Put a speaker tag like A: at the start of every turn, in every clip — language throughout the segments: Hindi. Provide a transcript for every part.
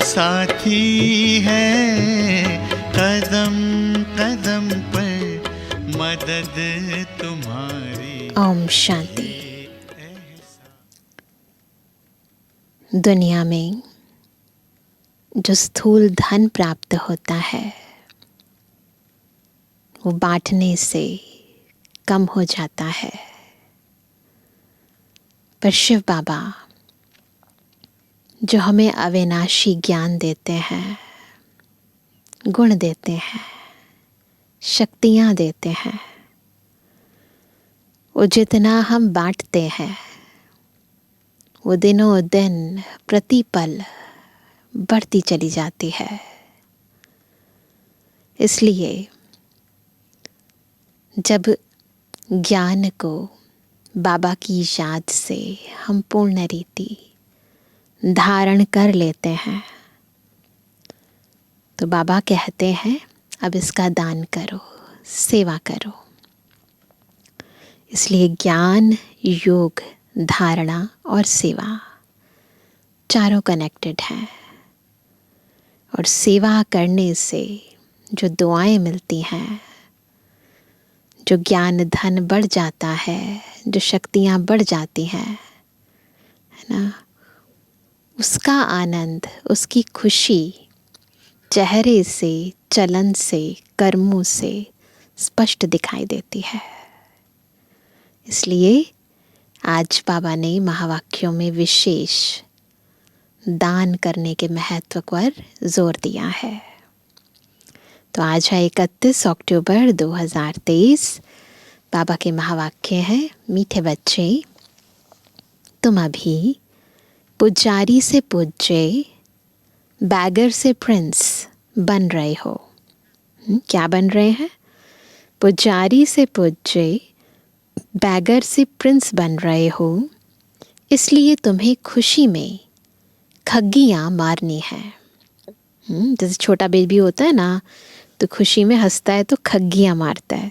A: साथी है कदम कदम पर मदद तुम्हारी।
B: ओम शांति। दुनिया में जो स्थूल धन प्राप्त होता है वो बांटने से कम हो जाता है, पर शिव बाबा जो हमें अविनाशी ज्ञान देते हैं, गुण देते हैं, शक्तियाँ देते हैं, वो जितना हम बांटते हैं वो दिनों दिन प्रतिपल बढ़ती चली जाती है। इसलिए जब ज्ञान को बाबा की याद से हम पूर्ण रीति धारण कर लेते हैं तो बाबा कहते हैं अब इसका दान करो, सेवा करो। इसलिए ज्ञान, योग, धारणा और सेवा चारों कनेक्टेड हैं। और सेवा करने से जो दुआएं मिलती हैं, जो ज्ञान धन बढ़ जाता है, जो शक्तियाँ बढ़ जाती हैं, है ना, उसका आनंद, उसकी खुशी चेहरे से, चलन से, कर्मों से स्पष्ट दिखाई देती है। इसलिए आज बाबा ने महावाक्यों में विशेष दान करने के महत्व पर जोर दिया है। तो आज है 31 अक्टूबर 2023। बाबा के महावाक्य हैं, मीठे बच्चे तुम अभी पुजारी से पूज्य, बैगर से प्रिंस बन रहे हो। क्या बन रहे हैं? पुजारी से पूज्य, बैगर से प्रिंस बन रहे हो। इसलिए तुम्हें खुशी में खग्गियाँ मारनी है। जैसे छोटा बेबी होता है ना, तो खुशी में हंसता है तो खग्गियाँ मारता है,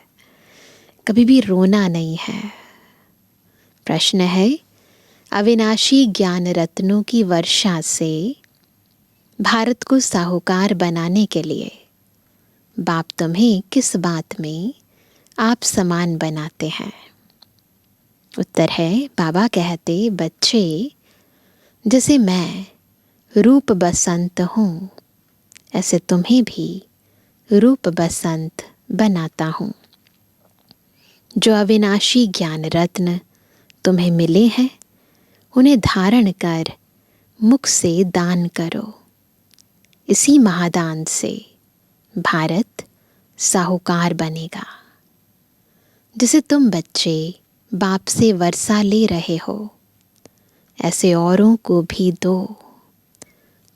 B: कभी भी रोना नहीं है। प्रश्न है, अविनाशी ज्ञान रत्नों की वर्षा से भारत को साहूकार बनाने के लिए बाप तुम्हें किस बात में आप समान बनाते हैं? उत्तर है, बाबा कहते, बच्चे जैसे मैं रूप बसंत हूँ ऐसे तुम्हें भी रूप बसंत बनाता हूँ। जो अविनाशी ज्ञान रत्न तुम्हें मिले हैं उन्हें धारण कर मुख से दान करो। इसी महादान से भारत साहूकार बनेगा। जैसे तुम बच्चे बाप से वर्षा ले रहे हो, ऐसे औरों को भी दो।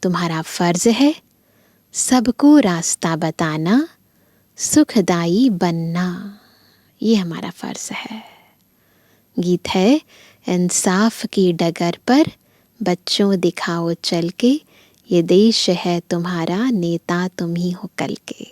B: तुम्हारा फर्ज है सबको रास्ता बताना, सुखदाई बनना। ये हमारा फर्ज है। गीत है, इंसाफ की डगर पर बच्चों दिखाओ चल के, ये देश है तुम्हारा, नेता तुम ही हो कल के।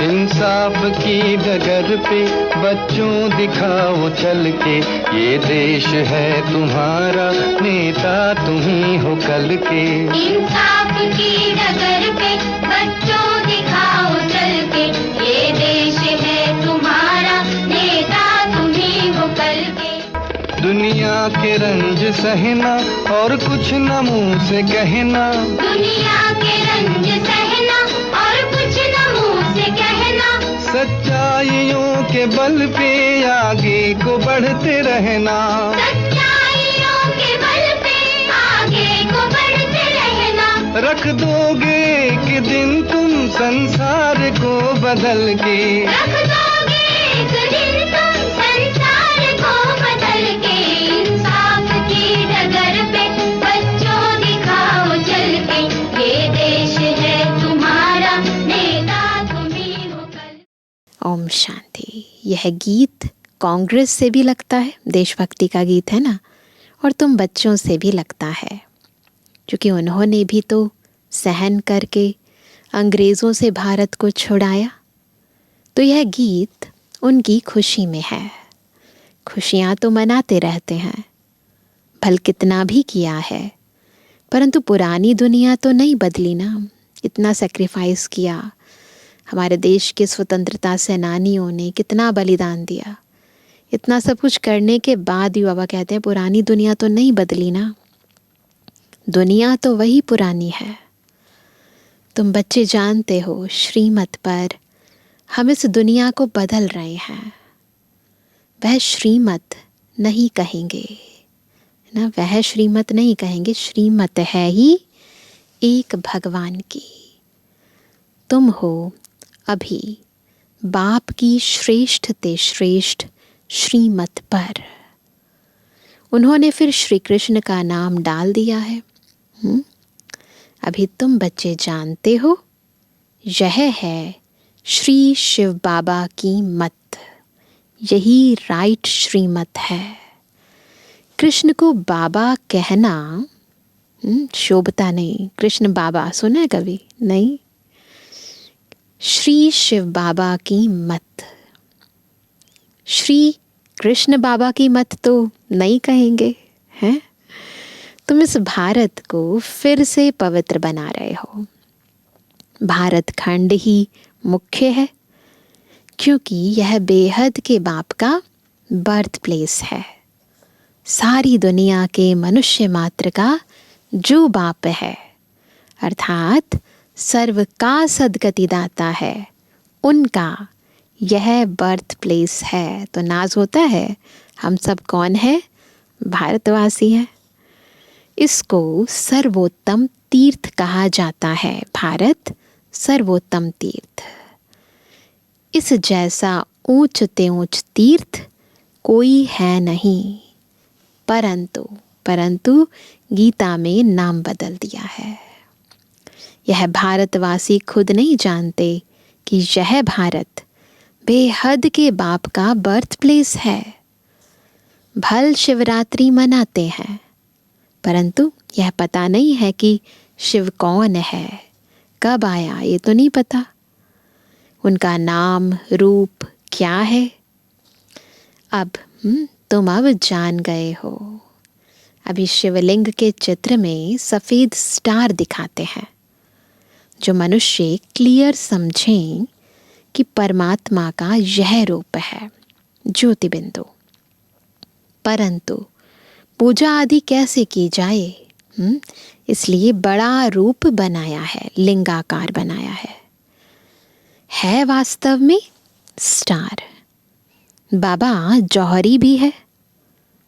C: इंसाफ की डगर पे बच्चों दिखाओ चल के, ये देश है तुम्हारा, नेता तुम ही हो कल के।
D: इंसाफ की डगर पे बच्चों दिखाओ चल के, ये देश है तुम्हारा, नेता तुम ही हो कल के।
C: दुनिया के रंज सहना और कुछ न मुंह से कहना,
D: दुनिया के रंज सहना और कुछ न मुंह से कहना,
C: सच्चाइयों के बल पे आगे को बढ़ते रहना,
D: सच्चाइयों के बल पे आगे को बढ़ते रहना।
C: रख दोगे एक दिन तुम संसार को बदल के,
D: रख दोगे एक दिन तुम संसार को बदल के। इंसाफ की डगर पे बच्चों दिखाओ चल के, ये देश है तुम्हारा, नेता तुम ही हो कल।
B: ओम शांति। यह गीत कांग्रेस से भी लगता है, देशभक्ति का गीत है ना, और तुम बच्चों से भी लगता है, क्योंकि उन्होंने भी तो सहन करके अंग्रेज़ों से भारत को छुड़ाया। तो यह गीत उनकी खुशी में है। खुशियाँ तो मनाते रहते हैं, भल कितना भी किया है, परंतु पुरानी दुनिया तो नहीं बदली ना। इतना सेक्रीफाइस किया, हमारे देश के स्वतंत्रता सेनानियों ने कितना बलिदान दिया, इतना सब कुछ करने के बाद भी बाबा कहते हैं पुरानी दुनिया तो नहीं बदली ना, दुनिया तो वही पुरानी है। तुम बच्चे जानते हो श्रीमत पर हम इस दुनिया को बदल रहे हैं। वह श्रीमत नहीं कहेंगे ना, वह श्रीमत नहीं कहेंगे, श्रीमत है ही एक भगवान की। तुम हो अभी बाप की श्रेष्ठ ते श्रेष्ठ श्रीमत पर। उन्होंने फिर श्री कृष्ण का नाम डाल दिया है। अभी तुम बच्चे जानते हो यह है श्री शिव बाबा की मत, यही राइट श्रीमत है। कृष्ण को बाबा कहना शोभता नहीं। कृष्ण बाबा सुना है कभी? नहीं। श्री शिव बाबा की मत, श्री कृष्ण बाबा की मत तो नहीं कहेंगे हैं। तुम इस भारत को फिर से पवित्र बना रहे हो। भारत खंड ही मुख्य है क्योंकि यह बेहद के बाप का बर्थ प्लेस है। सारी दुनिया के मनुष्य मात्र का जो बाप है, अर्थात सर्व का सदगति दाता है, उनका यह बर्थ प्लेस है। तो नाज होता है हम सब कौन है? भारतवासी हैं। इसको सर्वोत्तम तीर्थ कहा जाता है। भारत सर्वोत्तम तीर्थ। इस जैसा ऊंच ते ऊंच तीर्थ कोई है नहीं, परंतु गीता में नाम बदल दिया है। यह भारतवासी खुद नहीं जानते कि यह भारत बेहद के बाप का बर्थ प्लेस है। भल शिवरात्रि मनाते हैं, परंतु यह पता नहीं है कि शिव कौन है, कब आया, ये तो नहीं पता। उनका नाम रूप क्या है। अब तुम अब जान गए हो। अभी शिवलिंग के चित्र में सफ़ेद स्टार दिखाते हैं, जो मनुष्य क्लियर समझें कि परमात्मा का यह रूप है, ज्योति बिंदु। परंतु पूजा आदि कैसे की जाए, इसलिए बड़ा रूप बनाया है, लिंगाकार बनाया है वास्तव में स्टार। बाबा जौहरी भी है।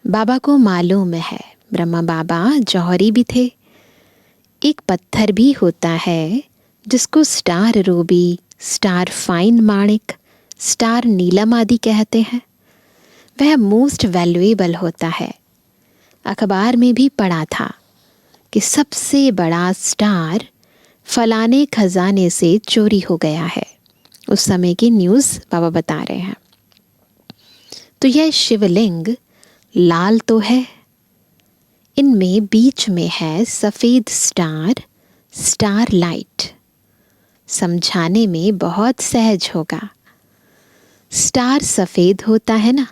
B: बाबा को मालूम है ब्रह्मा बाबा जौहरी भी थे। एक पत्थर भी होता है जिसको स्टार रूबी, स्टार फाइन माणिक, स्टार नीलम आदि कहते हैं। वह मोस्ट वैल्यूएबल होता है। अखबार में भी पढ़ा था कि सबसे बड़ा स्टार फलाने खजाने से चोरी हो गया है। उस समय की न्यूज़ बाबा बता रहे हैं। तो यह शिवलिंग लाल तो है, इनमें बीच में है सफ़ेद स्टार, स्टार लाइट। समझाने में बहुत सहज होगा। स्टार सफ़ेद होता है ना,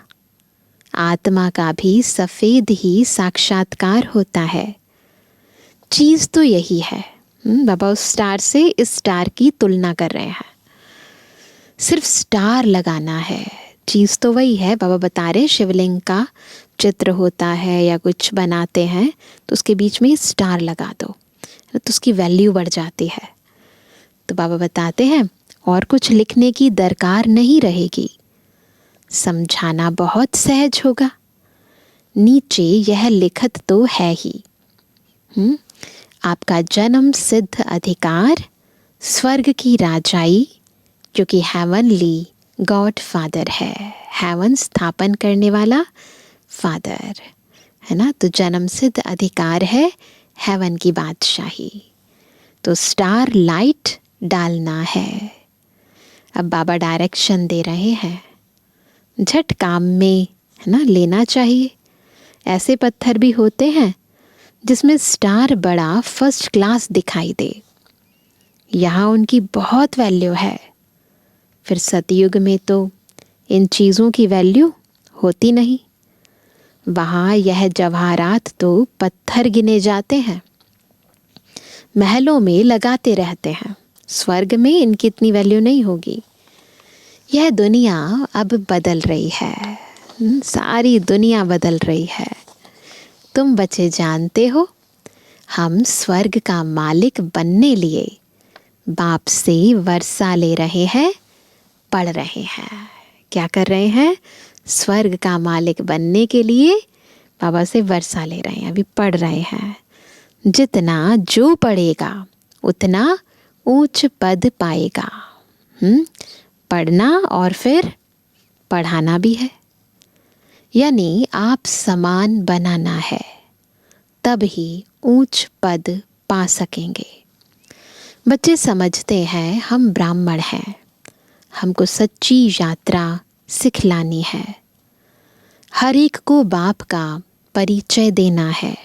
B: आत्मा का भी सफ़ेद ही साक्षात्कार होता है। चीज़ तो यही है। बाबा उस स्टार से इस स्टार की तुलना कर रहे हैं। सिर्फ स्टार लगाना है, चीज़ तो वही है। बाबा बता रहे शिवलिंग का चित्र होता है या कुछ बनाते हैं तो उसके बीच में स्टार लगा दो तो उसकी वैल्यू बढ़ जाती है। तो बाबा बताते हैं और कुछ लिखने की दरकार नहीं रहेगी, समझाना बहुत सहज होगा। नीचे यह लिखत तो है ही, आपका जन्म सिद्ध अधिकार, स्वर्ग की राजाई, जो कि हेवनली गॉड फादर है, हेवन स्थापन करने वाला फादर है ना। तो जन्म सिद्ध अधिकार है हेवन की बादशाही। तो स्टार लाइट डालना है। अब बाबा डायरेक्शन दे रहे हैं, झट काम में है ना लेना चाहिए। ऐसे पत्थर भी होते हैं जिसमें स्टार बड़ा फर्स्ट क्लास दिखाई दे, यहाँ उनकी बहुत वैल्यू है। फिर सतयुग में तो इन चीज़ों की वैल्यू होती नहीं। वहाँ यह जवाहरात तो पत्थर गिने जाते हैं, महलों में लगाते रहते हैं। स्वर्ग में इनकी इतनी वैल्यू नहीं होगी। यह दुनिया अब बदल रही है, सारी दुनिया बदल रही है। तुम बच्चे जानते हो, हम स्वर्ग का मालिक बनने लिए बाप से वर्षा ले रहे हैं, पढ़ रहे हैं। क्या कर रहे हैं? स्वर्ग का मालिक बनने के लिए बाबा से वर्षा ले रहे हैं, अभी पढ़ रहे हैं। जितना जो पढ़ेगा उतना ऊंच पद पाएगा। पढ़ना और फिर पढ़ाना भी है, यानी आप समान बनाना है, तब ही ऊंच पद पा सकेंगे। बच्चे समझते हैं हम ब्राह्मण हैं, हमको सच्ची यात्रा सिखलानी है, हर एक को बाप का परिचय देना है।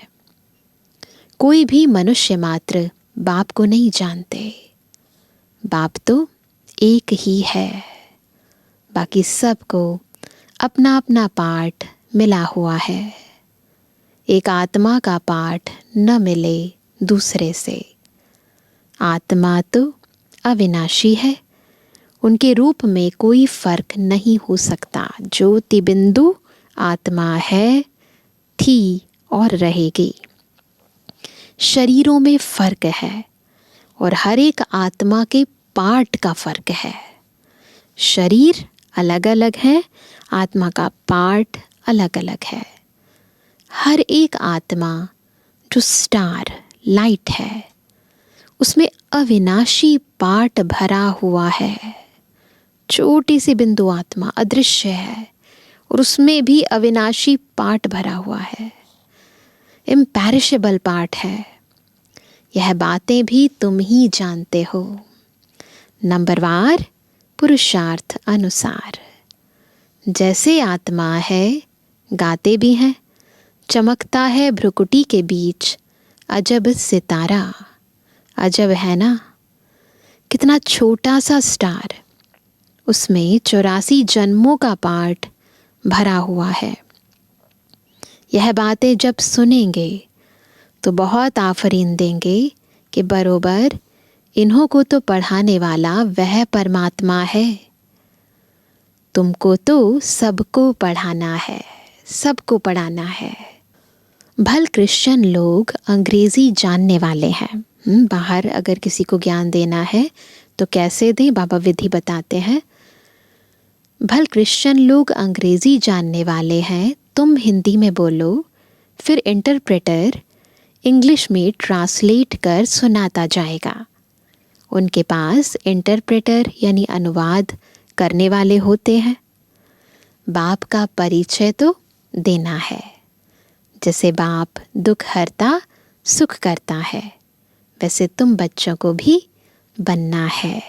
B: कोई भी मनुष्य मात्र बाप को नहीं जानते, बाप तो एक ही है, बाकी सबको अपना अपना पार्ट मिला हुआ है। एक आत्मा का पार्ट न मिले दूसरे से। आत्मा तो अविनाशी है, उनके रूप में कोई फर्क नहीं हो सकता। ज्योति बिंदु आत्मा है, थी और रहेगी। शरीरों में फर्क है और हर एक आत्मा के पार्ट का फर्क है। शरीर अलग अलग है, आत्मा का पार्ट अलग अलग है। हर एक आत्मा जो स्टार लाइट है, उसमें अविनाशी पार्ट भरा हुआ है। छोटी सी बिंदु आत्मा अदृश्य है और उसमें भी अविनाशी पार्ट भरा हुआ है, इम्पैरिशेबल पार्ट है। यह बातें भी तुम ही जानते हो। नंबरवार पुरुषार्थ अनुसार जैसे आत्मा है, गाते भी हैं, चमकता है भ्रुकुटी के बीच अजब सितारा। अजब है ना, कितना छोटा सा स्टार, उसमें 84 जन्मों का पार्ट भरा हुआ है। यह बातें जब सुनेंगे तो बहुत आफरीन देंगे कि बरोबर इन्हों को तो पढ़ाने वाला वह परमात्मा है। तुमको तो सबको पढ़ाना है, सबको पढ़ाना है। भल क्रिश्चियन लोग अंग्रेजी जानने वाले हैं। बाहर अगर किसी को ज्ञान देना है तो कैसे दें, बाबा विधि बताते हैं। भल क्रिश्चियन लोग अंग्रेजी जानने वाले हैं, तुम हिंदी में बोलो, फिर इंटरप्रेटर इंग्लिश में ट्रांसलेट कर सुनाता जाएगा। उनके पास इंटरप्रेटर यानी अनुवाद करने वाले होते हैं। बाप का परिचय तो देना है। जैसे बाप दुख हरता सुख करता है, वैसे तुम बच्चों को भी बनना है।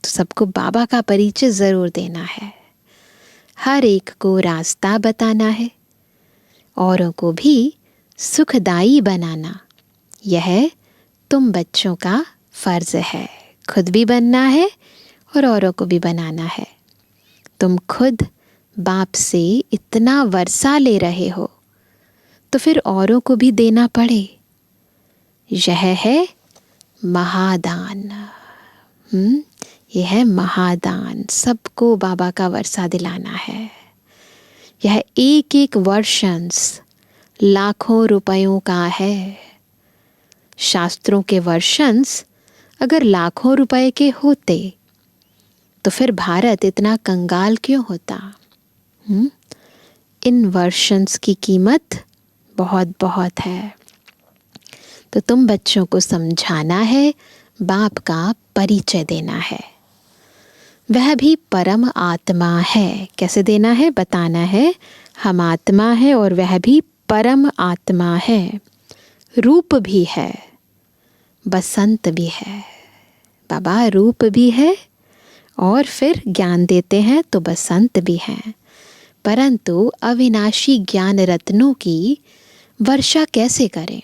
B: तो सबको बाबा का परिचय ज़रूर देना है, हर एक को रास्ता बताना है, औरों को भी सुखदाई बनाना। यह तुम बच्चों का फ़र्ज़ है। खुद भी बनना है और औरों को भी बनाना है। तुम खुद बाप से इतना वर्षा ले रहे हो तो फिर औरों को भी देना पड़े। यह है महादान। यह है महादान, सबको बाबा का वर्षा दिलाना है। यह एक एक वर्षंस लाखों रुपयों का है। शास्त्रों के वर्षंस अगर लाखों रुपए के होते तो फिर भारत इतना कंगाल क्यों होता? इन वर्षंस की कीमत बहुत बहुत है। तो तुम बच्चों को समझाना है, बाप का परिचय देना है। वह भी परम आत्मा है। कैसे देना है? बताना है। हम आत्मा है और वह भी परम आत्मा है। रूप भी है, बसंत भी है। बाबा रूप भी है और फिर ज्ञान देते हैं तो बसंत भी है। परंतु अविनाशी ज्ञान रत्नों की वर्षा कैसे करें?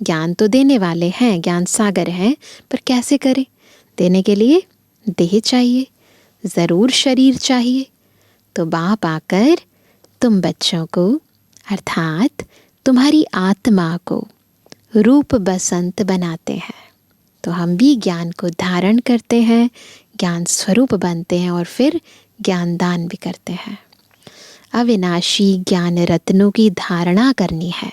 B: ज्ञान तो देने वाले हैं, ज्ञान सागर हैं, पर कैसे करें? देने के लिए देह चाहिए, ज़रूर शरीर चाहिए। तो बाप आकर तुम बच्चों को अर्थात तुम्हारी आत्मा को रूप बसंत बनाते हैं। तो हम भी ज्ञान को धारण करते हैं, ज्ञान स्वरूप बनते हैं और फिर ज्ञान दान भी करते हैं। अविनाशी ज्ञान रत्नों की धारणा करनी है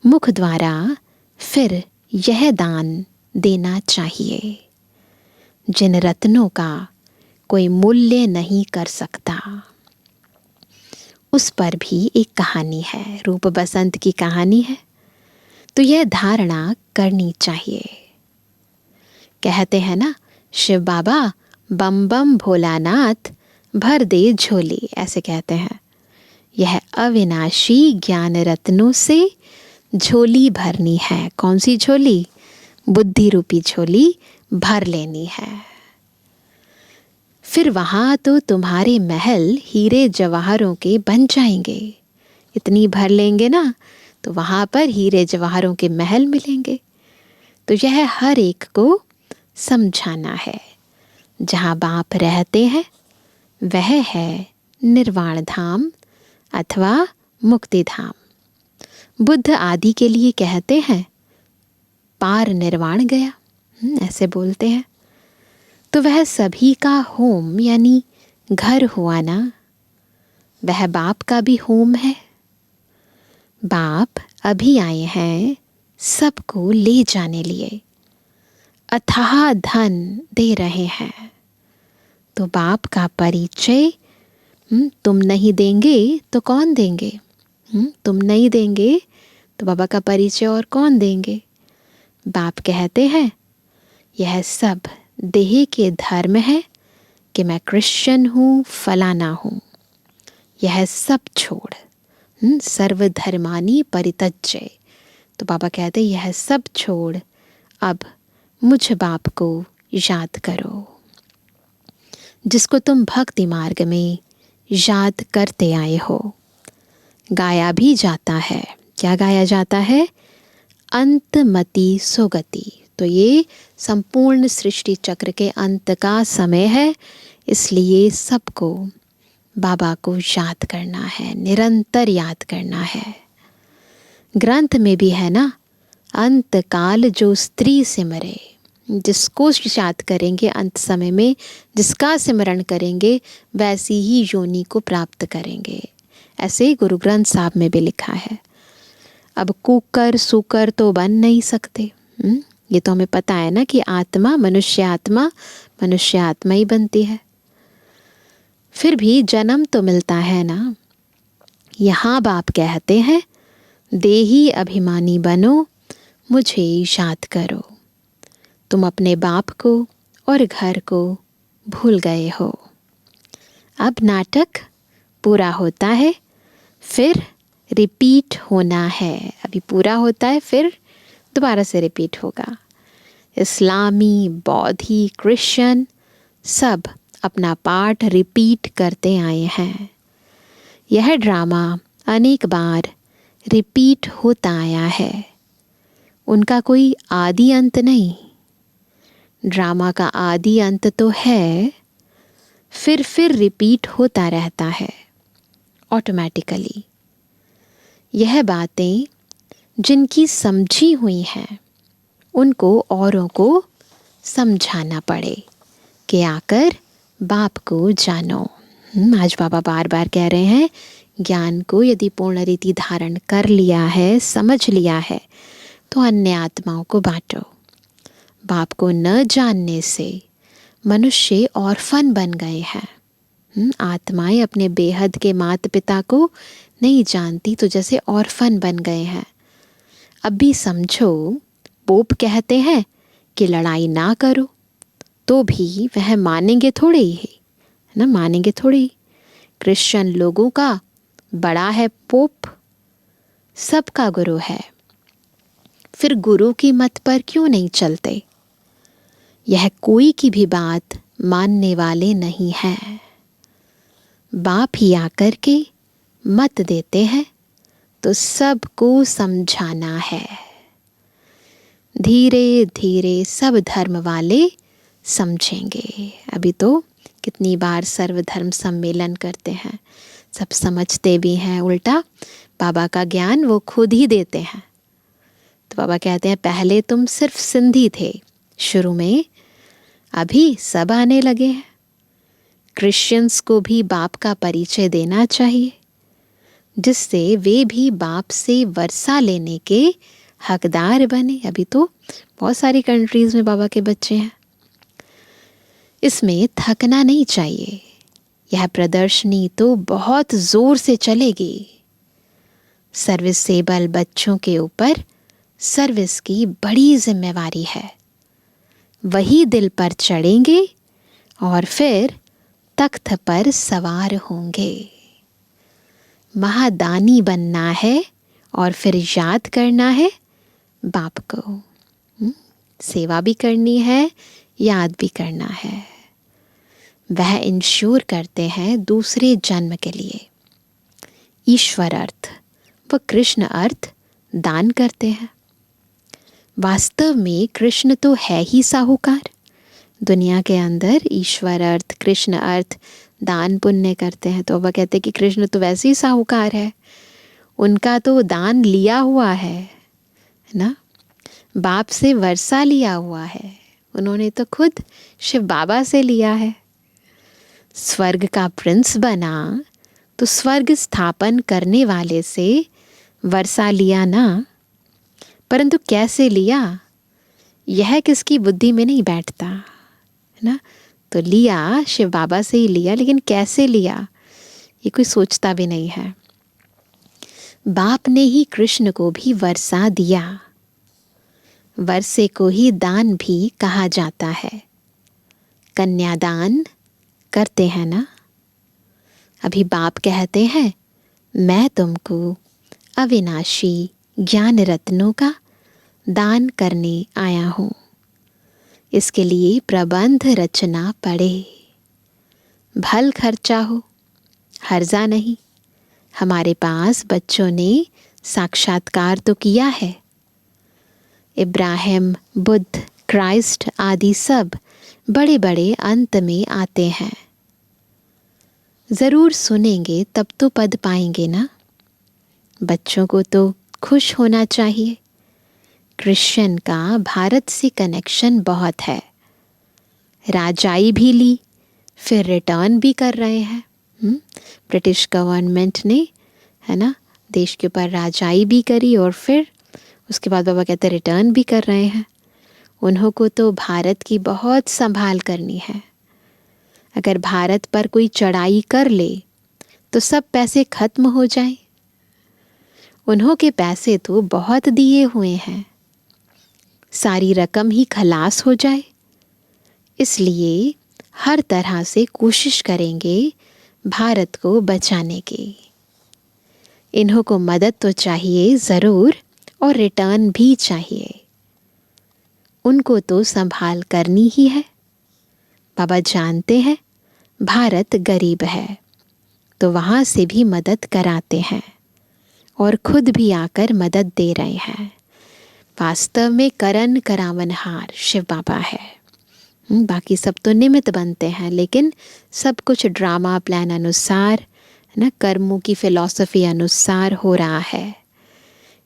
B: मुख द्वारा, फिर यह दान देना चाहिए जिन रत्नों का कोई मूल्य नहीं कर सकता। उस पर भी एक कहानी है, रूप बसंत की कहानी है। तो यह धारणा करनी चाहिए। कहते हैं ना, शिव बाबा बम बम भोलानाथ भर दे झोली, ऐसे कहते हैं। यह अविनाशी ज्ञान रत्नों से झोली भरनी है। कौन सी झोली? बुद्धि रूपी झोली भर लेनी है। फिर वहाँ तो तुम्हारे महल हीरे जवाहरों के बन जाएंगे। इतनी भर लेंगे ना तो वहाँ पर हीरे जवाहरों के महल मिलेंगे। तो यह हर एक को समझाना है। जहाँ बाप रहते हैं वह है निर्वाण धाम अथवा मुक्ति धाम। बुद्ध आदि के लिए कहते हैं पार निर्वाण गया, ऐसे बोलते हैं। तो वह सभी का होम यानी घर हुआ ना, वह बाप का भी होम है। बाप अभी आए हैं सबको ले जाने लिए, अथाह धन दे रहे हैं। तो बाप का परिचय तुम नहीं देंगे तो कौन देंगे? तुम नहीं देंगे तो बाबा का परिचय और कौन देंगे? बाप कहते हैं यह सब देह के धर्म है कि मैं क्रिश्चियन हूँ, फलाना हूँ। यह सब छोड़ सर्वधर्मानी परित्यज्य। तो बाबा कहते यह सब छोड़ अब मुझ बाप को याद करो, जिसको तुम भक्ति मार्ग में याद करते आए हो। गाया भी जाता है। क्या गाया जाता है? अंतमति सुगति। तो ये संपूर्ण सृष्टि चक्र के अंत का समय है, इसलिए सबको बाबा को याद करना है, निरंतर याद करना है। ग्रंथ में भी है ना, अंत काल जो स्त्री सिमरे। जिसको याद करेंगे अंत समय में, जिसका सिमरण करेंगे वैसी ही योनि को प्राप्त करेंगे। ऐसे गुरु ग्रंथ साहब में भी लिखा है। अब कुकर सुकर तो बन नहीं सकते। ये तो हमें पता है ना कि आत्मा मनुष्य आत्मा ही बनती है। फिर भी जन्म तो मिलता है ना। यहाँ बाप कहते हैं देही अभिमानी बनो, मुझे याद करो। तुम अपने बाप को और घर को भूल गए हो। अब नाटक पूरा होता है, फिर रिपीट होना है। अभी पूरा होता है, फिर दोबारा से रिपीट होगा। इस्लामी, बौद्धि, क्रिश्चियन सब अपना पाठ रिपीट करते आए हैं। यह ड्रामा अनेक बार रिपीट होता आया है। उनका कोई आदि अंत नहीं। ड्रामा का आदि अंत तो है, फिर रिपीट होता रहता है ऑटोमेटिकली। यह बातें जिनकी समझी हुई हैं उनको औरों को समझाना पड़े कि आकर बाप को जानो। आज बाबा बार बार कह रहे हैं ज्ञान को यदि पूर्ण रीति धारण कर लिया है, समझ लिया है, तो अन्य आत्माओं को बांटो। बाप को न जानने से मनुष्य ऑर्फन बन गए हैं। आत्माएं अपने बेहद के माता पिता को नहीं जानती, तो जैसे ऑर्फन बन गए हैं। अब भी समझो, पोप कहते हैं कि लड़ाई ना करो, तो भी वह मानेंगे थोड़े ही है ना, मानेंगे थोड़ी। क्रिश्चियन लोगों का बड़ा है पोप, सबका गुरु है। फिर गुरु की मत पर क्यों नहीं चलते? यह कोई की भी बात मानने वाले नहीं हैं। बाप ही आकर के मत देते हैं, तो सबको समझाना है। धीरे धीरे सब धर्म वाले समझेंगे। अभी तो कितनी बार सर्वधर्म सम्मेलन करते हैं, सब समझते भी हैं, उल्टा बाबा का ज्ञान वो खुद ही देते हैं। तो बाबा कहते हैं पहले तुम सिर्फ सिंधी थे शुरू में, अभी सब आने लगे हैं। क्रिश्चियंस को भी बाप का परिचय देना चाहिए, जिससे वे भी बाप से वर्षा लेने के हकदार बने। अभी तो बहुत सारी कंट्रीज़ में बाबा के बच्चे हैं। इसमें थकना नहीं चाहिए। यह प्रदर्शनी तो बहुत ज़ोर से चलेगी। सर्विसेबल बच्चों के ऊपर सर्विस की बड़ी जिम्मेवारी है। वही दिल पर चढ़ेंगे और फिर तख्त पर सवार होंगे। महादानी बनना है और फिर याद करना है बाप को। सेवा भी करनी है, याद भी करना है। वह इंश्योर करते हैं दूसरे जन्म के लिए। ईश्वर अर्थ व कृष्ण अर्थ दान करते हैं। वास्तव में कृष्ण तो है ही साहूकार। दुनिया के अंदर ईश्वर अर्थ, कृष्ण अर्थ दान पुण्य करते हैं। तो वह कहते हैं कि कृष्ण तो वैसे ही साहूकार है, उनका तो दान लिया हुआ है ना, बाप से वर्षा लिया हुआ है। उन्होंने तो खुद शिव बाबा से लिया है। स्वर्ग का प्रिंस बना तो स्वर्ग स्थापन करने वाले से वर्षा लिया ना, परंतु कैसे लिया यह किसकी बुद्धि में नहीं बैठता है ना। तो लिया शिव बाबा से ही लिया, लेकिन कैसे लिया ये कोई सोचता भी नहीं है। बाप ने ही कृष्ण को भी वर्षा दिया। वर्षे को ही दान भी कहा जाता है। कन्यादान करते हैं ना। अभी बाप कहते हैं मैं तुमको अविनाशी ज्ञान रत्नों का दान करने आया हूँ। इसके लिए प्रबंध रचना पड़े। भल खर्चा हो, हर्जा नहीं। हमारे पास बच्चों ने साक्षात्कार तो किया है। इब्राहिम, बुद्ध, क्राइस्ट आदि सब बड़े बड़े अंत में आते हैं। ज़रूर सुनेंगे तब तो पद पाएंगे ना। बच्चों को तो खुश होना चाहिए। क्रिश्चियन का भारत से कनेक्शन बहुत है। राजाई भी ली, फिर रिटर्न भी कर रहे हैं। ब्रिटिश गवर्नमेंट ने, है ना, देश के ऊपर राजाई भी करी और फिर उसके बाद बाबा कहते रिटर्न भी कर रहे हैं। उन्हों को तो भारत की बहुत संभाल करनी है। अगर भारत पर कोई चढ़ाई कर ले तो सब पैसे खत्म हो जाए। उन्हों के पैसे तो बहुत दिए हुए हैं, सारी रकम ही खलास हो जाए। इसलिए हर तरह से कोशिश करेंगे भारत को बचाने की। इन्हों को मदद तो चाहिए ज़रूर, और रिटर्न भी चाहिए। उनको तो संभाल करनी ही है। बाबा जानते हैं भारत गरीब है, तो वहाँ से भी मदद कराते हैं और खुद भी आकर मदद दे रहे हैं। वास्तव में करन करावनहार शिव बाबा है। बाकी सब तो निमित्त बनते हैं, लेकिन सब कुछ ड्रामा प्लान अनुसार, ना, कर्मों की फिलॉसफी अनुसार हो रहा है।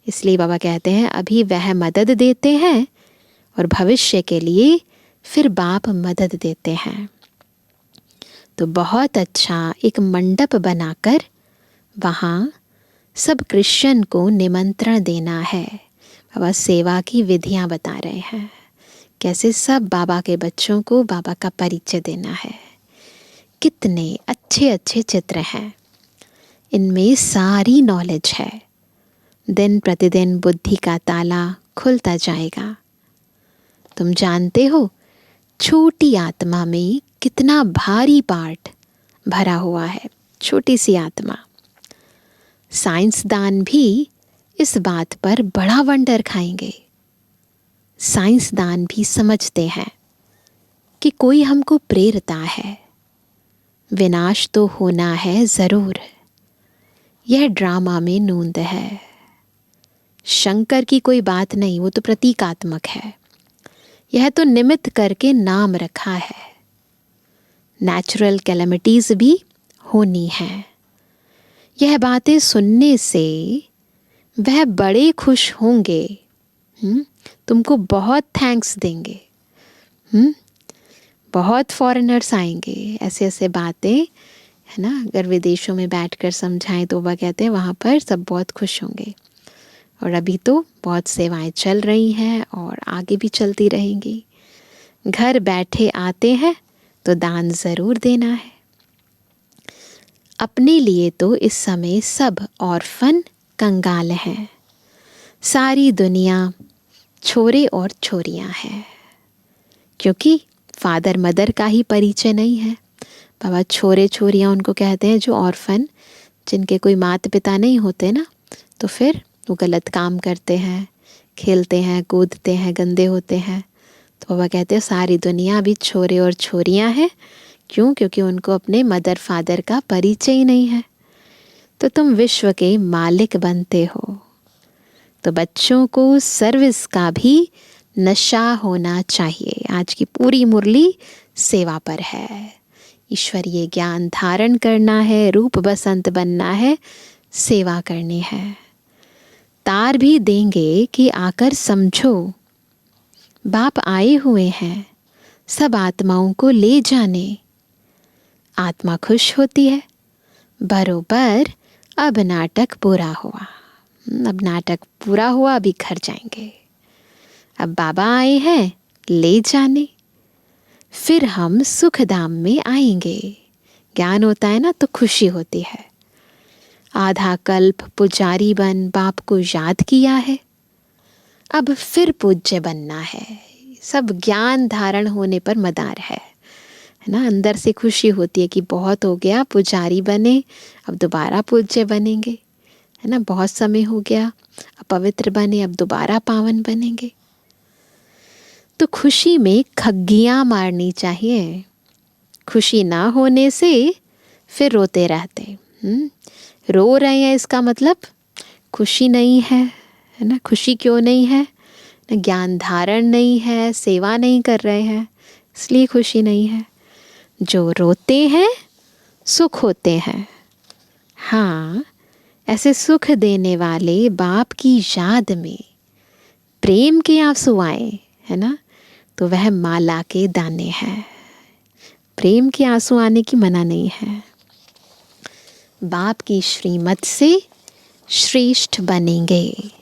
B: इसलिए बाबा कहते हैं अभी वह मदद देते हैं और भविष्य के लिए फिर बाप मदद देते हैं। तो बहुत अच्छा एक मंडप बनाकर वहाँ सब क्रिश्चियन को निमंत्रण देना है। बाबा सेवा की विधियाँ बता रहे हैं, कैसे सब बाबा के बच्चों को बाबा का परिचय देना है। कितने अच्छे अच्छे चित्र हैं, इनमें सारी नॉलेज है। दिन प्रतिदिन बुद्धि का ताला खुलता जाएगा। तुम जानते हो छोटी आत्मा में कितना भारी पार्ट भरा हुआ है। छोटी सी आत्मा। साइंसदान भी इस बात पर बड़ा वंडर खाएंगे। साइंसदान भी समझते हैं कि कोई हमको प्रेरता है। विनाश तो होना है ज़रूर। यह ड्रामा में नूंद है। शंकर की कोई बात नहीं, वो तो प्रतीकात्मक है। यह तो निमित्त करके नाम रखा है। नेचुरल कैलेमिटीज़ भी होनी है। यह बातें सुनने से वह बड़े खुश होंगे, तुमको बहुत थैंक्स देंगे, बहुत फॉरेनर्स आएंगे, ऐसे ऐसे बातें, है ना। अगर विदेशों में बैठकर समझाएं तो वह कहते हैं वहाँ पर सब बहुत खुश होंगे। और अभी तो बहुत सेवाएं चल रही हैं और आगे भी चलती रहेंगी। घर बैठे आते हैं तो दान ज़रूर देना है। अपने लिए तो इस समय सब ऑर्फन कंगाल हैं, सारी दुनिया छोरे और छोरियां हैं, क्योंकि फादर मदर का ही परिचय नहीं है। बाबा छोरे छोरियां उनको कहते हैं जो ऑर्फन, जिनके कोई माता पिता नहीं होते ना, तो फिर वो गलत काम करते हैं, खेलते हैं, कूदते हैं, गंदे होते हैं। तो बाबा कहते हैं सारी दुनिया अभी छोरे और छोरियां हैं। क्यों? क्योंकि उनको अपने मदर फादर का परिचय ही नहीं है। तो तुम विश्व के मालिक बनते हो, तो बच्चों को सर्विस का भी नशा होना चाहिए। आज की पूरी मुरली सेवा पर है। ईश्वरीय ज्ञान धारण करना है, रूप बसंत बनना है, सेवा करनी है। तार भी देंगे कि आकर समझो, बाप आए हुए हैं सब आत्माओं को ले जाने। आत्मा खुश होती है, बरोबर अब नाटक पूरा हुआ। अब नाटक पूरा हुआ, अभी घर जाएंगे। अब बाबा आए हैं ले जाने, फिर हम सुख धाम में आएंगे। ज्ञान होता है ना तो खुशी होती है। आधा कल्प पुजारी बन बाप को याद किया है, अब फिर पूज्य बनना है। सब ज्ञान धारण होने पर मदार है ना। अंदर से खुशी होती है कि बहुत हो गया, पुजारी बने, अब दोबारा पूज्य बनेंगे, है ना। बहुत समय हो गया, अब पवित्र बने, अब दोबारा पावन बनेंगे। तो खुशी में खग्गियाँ मारनी चाहिए। खुशी ना होने से फिर रोते रहते। रो रहे हैं इसका मतलब खुशी नहीं है ना। खुशी क्यों नहीं है? ना ज्ञान धारण नहीं है, सेवा नहीं कर रहे हैं, इसलिए खुशी नहीं है। जो रोते हैं सुख होते हैं। हाँ, ऐसे सुख देने वाले बाप की याद में प्रेम के आंसू आए, है ना, तो वह माला के दाने हैं। प्रेम के आंसू आने की मना नहीं है। बाप की श्रीमत से श्रेष्ठ बनेंगे,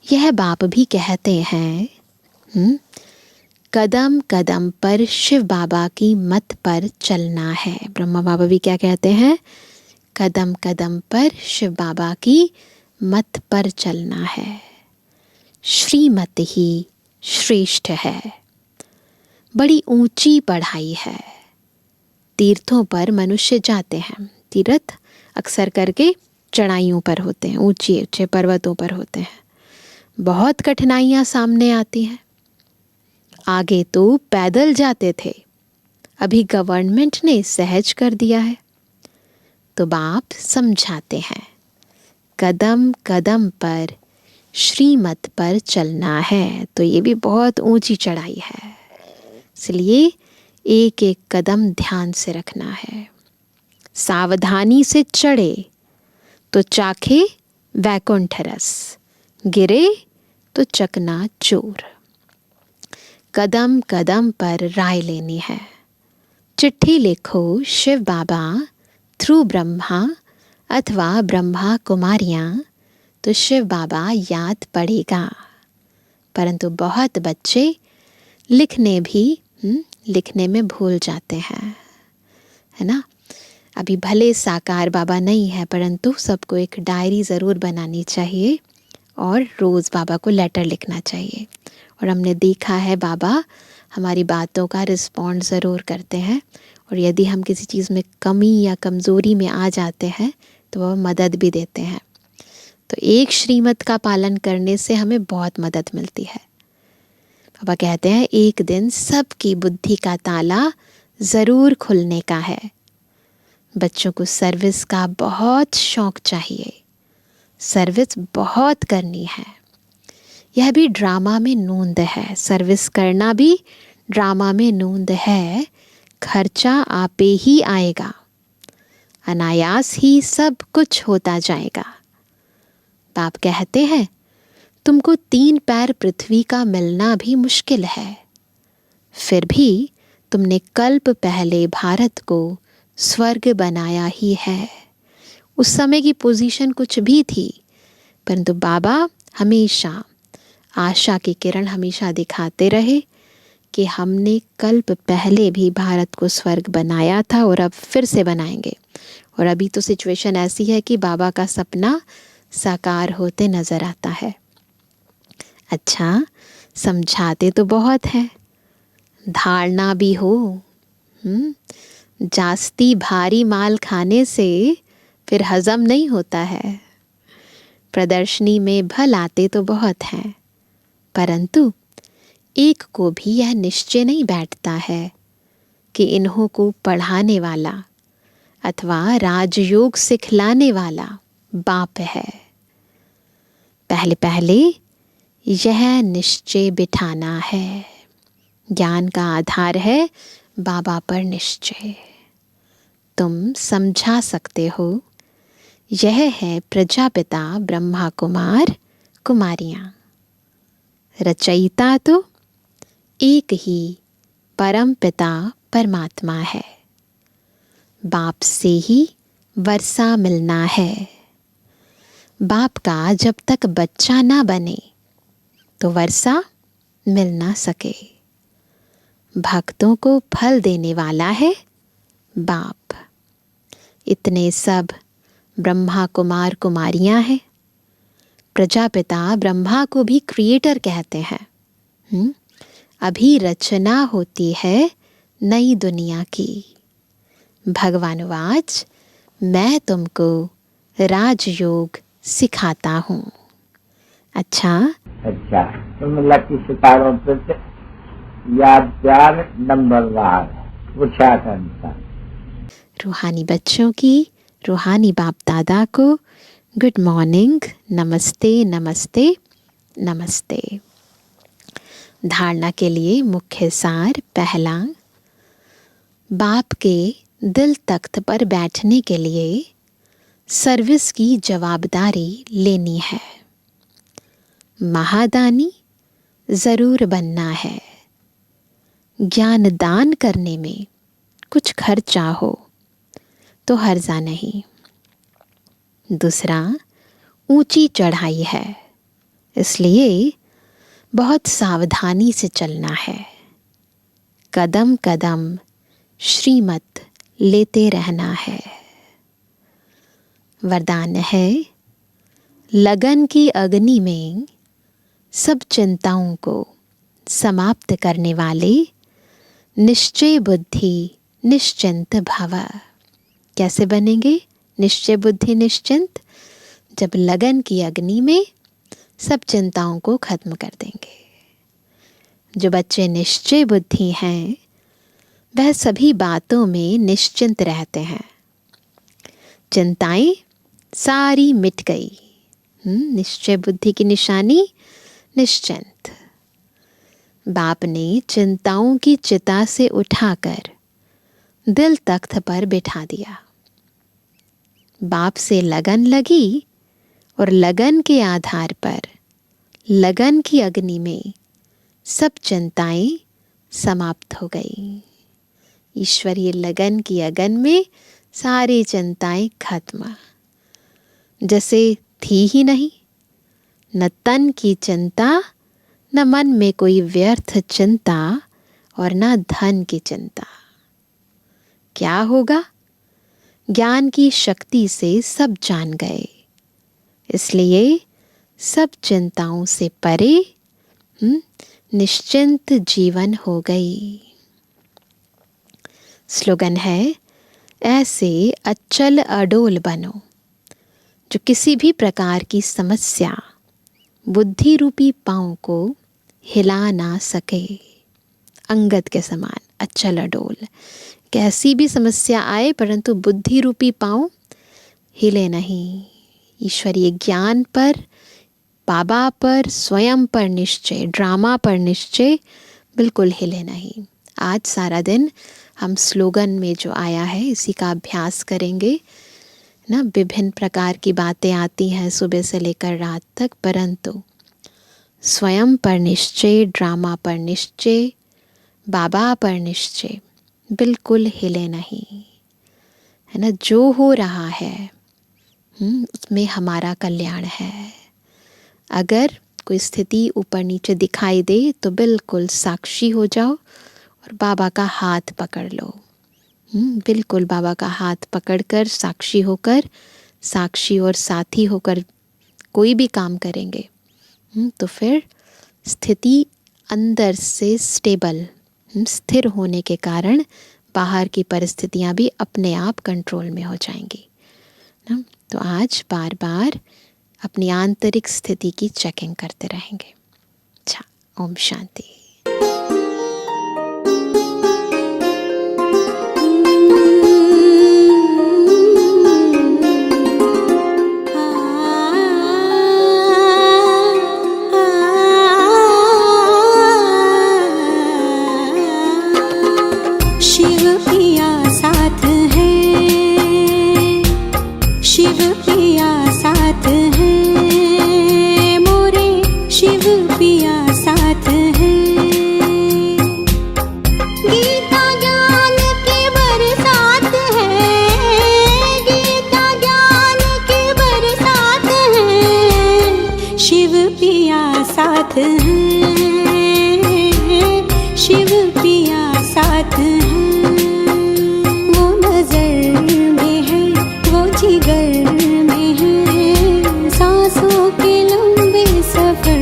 B: यह बाप भी कहते हैं। कदम कदम पर शिव बाबा की मत पर चलना है। ब्रह्मा बाबा भी क्या कहते हैं? कदम कदम पर शिव बाबा की मत पर चलना है। श्रीमत ही श्रेष्ठ है, बड़ी ऊंची पढ़ाई है। तीर्थों पर मनुष्य जाते हैं। तीर्थ अक्सर करके चढ़ाइयों पर होते हैं, ऊंचे ऊंचे पर्वतों पर होते हैं। बहुत कठिनाइयाँ सामने आती हैं। आगे तो पैदल जाते थे, अभी गवर्नमेंट ने सहज कर दिया है। तो बाप समझाते हैं कदम कदम पर श्रीमत पर चलना है। तो ये भी बहुत ऊंची चढ़ाई है, इसलिए एक एक कदम ध्यान से रखना है। सावधानी से चढ़े तो चाखे वैकुंठ रस, गिरे तो चकना चूर। कदम कदम पर राय लेनी है। चिट्ठी लिखो शिव बाबा थ्रू ब्रह्मा अथवा ब्रह्मा कुमारियाँ, तो शिव बाबा याद पड़ेगा। परंतु बहुत बच्चे लिखने में भूल जाते हैं, है ना। अभी भले साकार बाबा नहीं है, परंतु सबको एक डायरी ज़रूर बनानी चाहिए और रोज़ बाबा को लेटर लिखना चाहिए। और हमने देखा है बाबा हमारी बातों का रिस्पॉन्ड ज़रूर करते हैं, और यदि हम किसी चीज़ में कमी या कमज़ोरी में आ जाते हैं तो वह मदद भी देते हैं। तो एक श्रीमत का पालन करने से हमें बहुत मदद मिलती है। बाबा कहते हैं एक दिन सबकी बुद्धि का ताला ज़रूर खुलने का है। बच्चों को सर्विस का बहुत शौक़ चाहिए, सर्विस बहुत करनी है। यह भी ड्रामा में नूंद है, सर्विस करना भी ड्रामा में नूंद है। खर्चा आपे ही आएगा। अनायास ही सब कुछ होता जाएगा। बाप कहते हैं, तुमको 3 पैर पृथ्वी का मिलना भी मुश्किल है, फिर भी तुमने कल्प पहले भारत को स्वर्ग बनाया ही है। उस समय की पोजीशन कुछ भी थी, परंतु बाबा हमेशा आशा की किरण हमेशा दिखाते रहे कि हमने कल्प पहले भी भारत को स्वर्ग बनाया था और अब फिर से बनाएंगे। और अभी तो सिचुएशन ऐसी है कि बाबा का सपना साकार होते नजर आता है। अच्छा, समझाते तो बहुत है, धारणा भी हो। जास्ती भारी माल खाने से फिर हजम नहीं होता है। प्रदर्शनी में भल आते तो बहुत हैं, परंतु एक को भी यह निश्चय नहीं बैठता है कि इन्हों को पढ़ाने वाला अथवा राजयोग सिखलाने वाला बाप है। पहले पहले यह निश्चय बिठाना है। ज्ञान का आधार है बाबा पर निश्चय। तुम समझा सकते हो, यह है प्रजापिता ब्रह्मा कुमार कुमारियां। रचयिता तो एक ही परम पिता परमात्मा है। बाप से ही वर्षा मिलना है। बाप का जब तक बच्चा ना बने तो वर्षा मिल ना सके। भक्तों को फल देने वाला है बाप। इतने सब ब्रह्मा कुमार कुमारियां हैं। प्रजापिता ब्रह्मा को भी क्रिएटर कहते हैं। अभी रचना होती है नई दुनिया की। भगवानुवाच, मैं तुमको राजयोग सिखाता हूँ। अच्छा,
E: तुम लकी सितारों पर याद प्यार नंबरवार पूछा करता।
B: रूहानी बच्चों की रूहानी बाप दादा को गुड मॉर्निंग, नमस्ते नमस्ते नमस्ते। धारणा के लिए मुख्य सार। पहला, बाप के दिल तख्त पर बैठने के लिए सर्विस की जवाबदारी लेनी है। महादानी जरूर बनना है। ज्ञान दान करने में कुछ खर्चा हो तो हर्जा नहीं। दूसरा, ऊंची चढ़ाई है, इसलिए बहुत सावधानी से चलना है। कदम कदम श्रीमत लेते रहना है। वरदान है, लगन की अग्नि में सब चिंताओं को समाप्त करने वाले निश्चय बुद्धि निश्चिंत भव। कैसे बनेंगे निश्चय बुद्धि निश्चिंत? जब लगन की अग्नि में सब चिंताओं को खत्म कर देंगे। जो बच्चे निश्चय बुद्धि हैं वह सभी बातों में निश्चिंत रहते हैं। चिंताएं सारी मिट गई। निश्चय बुद्धि की निशानी निश्चिंत। बाप ने चिंताओं की चिता से उठाकर दिल तख्त पर बिठा दिया। बाप से लगन लगी और लगन के आधार पर लगन की अग्नि में सब चिंताएं समाप्त हो गई। ईश्वरीय लगन की अग्नि में सारी चिंताएं खत्म, जैसे थी ही नहीं। न तन की चिंता, न मन में कोई व्यर्थ चिंता और न धन की चिंता। क्या होगा? ज्ञान की शक्ति से सब जान गए, इसलिए सब चिंताओं से परे निश्चिंत जीवन हो गई। स्लोगन है, ऐसे अचल अडोल बनो जो किसी भी प्रकार की समस्या बुद्धि रूपी पांव को हिला ना सके। अंगद के समान अचल अडोल, कैसी भी समस्या आए परंतु बुद्धि रूपी पांव हिले नहीं। ईश्वरीय ज्ञान पर, बाबा पर, स्वयं पर निश्चय, ड्रामा पर निश्चय बिल्कुल हिले नहीं। आज सारा दिन हम स्लोगन में जो आया है इसी का अभ्यास करेंगे ना। विभिन्न प्रकार की बातें आती हैं सुबह से लेकर रात तक, परंतु स्वयं पर निश्चय, ड्रामा पर निश्चय, बाबा पर निश्चय, बिल्कुल हिले नहीं, है ना। जो हो रहा है उसमें हमारा कल्याण है। अगर कोई स्थिति ऊपर नीचे दिखाई दे तो बिल्कुल साक्षी हो जाओ और बाबा का हाथ पकड़ लो। बिल्कुल बाबा का हाथ पकड़कर साक्षी होकर, साक्षी और साथी होकर कोई भी काम करेंगे तो फिर स्थिति अंदर से स्टेबल, स्थिर होने के कारण बाहर की परिस्थितियां भी अपने आप कंट्रोल में हो जाएंगी ना। तो आज बार बार अपनी आंतरिक स्थिति की चेकिंग करते रहेंगे। अच्छा, ओम शांति।
F: शिव पिया साथ है, शिव पिया साथ है, मोरे शिव पिया साथ है। गीता ज्ञान की बरसात है, गीता ज्ञान की बरसात है, शिव पिया साथ है, शिव पिया साथ है। वो नजर में है, वो जिगर में है, सांसों के लंबे सफर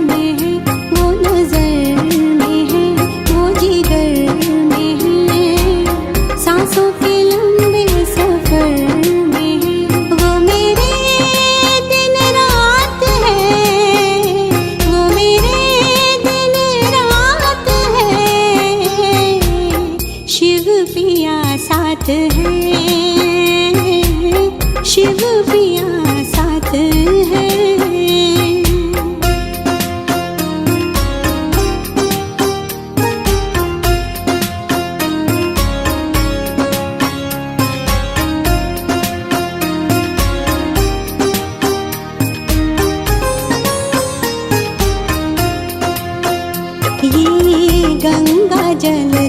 F: में है। वो नजर में है, वो जिगर में है, सांसों के लंबे सफर में है। वो मेरे दिन रात है, वो मेरे दिन रात है, शिव पिया साथ है, शिव पिया साथ है। ये गंगा जल